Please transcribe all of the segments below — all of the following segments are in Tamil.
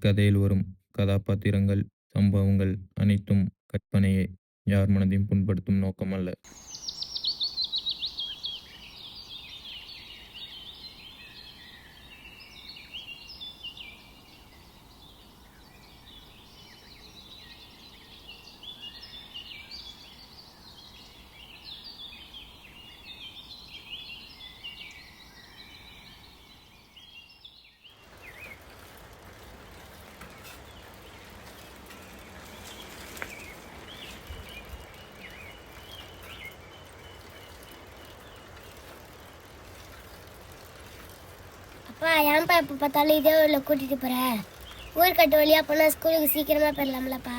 இக்கதையில் வரும் கதாபாத்திரங்கள், சம்பவங்கள் அனைத்தும் கற்பனையே. யார் மனதையும் புண்படுத்தும் நோக்கமல்ல. அப்பா ஏன்ப்பா எப்போ பார்த்தாலும் இதே ஊரில் கூட்டிகிட்டு போகிறேன்? ஊர் கட்டு வழியாக போனால் ஸ்கூலுக்கு சீக்கிரமாக போயிடலாம்லப்பா.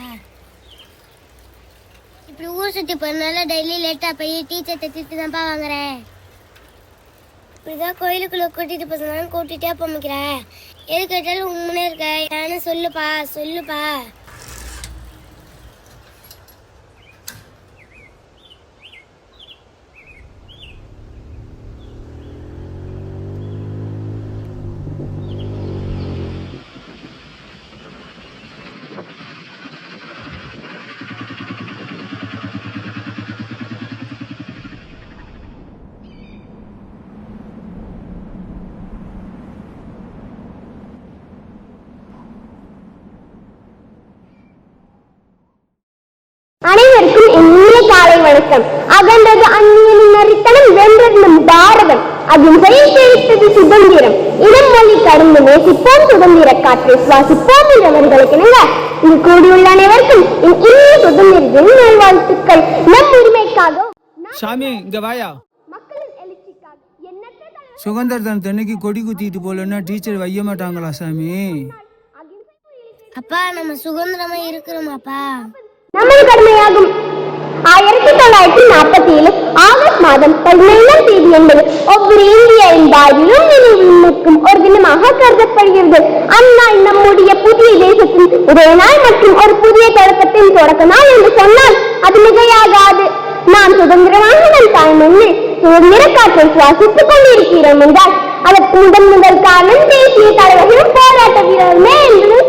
இப்படி ஊர் சுற்றி போகிறதுனால டெய்லி லேட்டாக போய் டீச்சர்கிட்ட திட்டு தான்ப்பா வாங்குறேன். இப்படிதான் கோயிலுக்குள்ளே கூட்டிகிட்டு போகிறதுனால கூட்டிகிட்டே போமிக்கிறேன். எது கேட்டாலும் உண்மையே இருக்க ஏன்னு சொல்லுப்பா. அனைவருக்கும் இனிய காலை வணக்கம். அகன்றது அந்நியனின் நரித்தனம், வென்றது நம் பாரதம். அகிம்சையை செழித்தது சுதந்திரம். இடம் மொழி கடந்து நேசிப்போம், சுதந்திர காற்றை சுவாசிப்போம் என்றவர்களுக்கு இங்கு கூடியுள்ள அனைவருக்கும் இனிய சுதந்திர தின நல்வாழ்த்துக்கள். நம் உரிமைக்காக சாமி இங்க வாயா. மக்களின் எழுச்சிக்காக எண்ணற்ற சுதந்திர தினத்தன்னைக்கு கொடி குத்திட்டு போலன்னா டீச்சர் வைய மாட்டாங்களா சாமி? அப்பா நம்ம சுதந்திரமா இருக்கிறோமாப்பா? நமது கடமையாகும். 1947 ஆகஸ்ட் மாதம் 17ஆம் தேதி என்பது ஒவ்வொரு இந்தியரின் வாழ்விலும் நினைவில் நிற்கும் ஒரு தினமாக கருதப்படுகிறது. அந்நாள் நம்முடைய புதிய தேசத்தின் உதய நாள் மற்றும் ஒரு புதிய தொடக்கத்தின் தொடக்க நாள் என்று சொன்னால் அது மிகையாகாது. நாம் சுதந்திரமாக நம் தாய் மண்ணில் சுதந்திர காற்றை சுவாசித்துக் கொண்டிருக்கிறோம் என்றால் அதற்கு முதல் காரணம் தேசிய தலைவர்களும் போராட்ட வீரர்களுமே என்று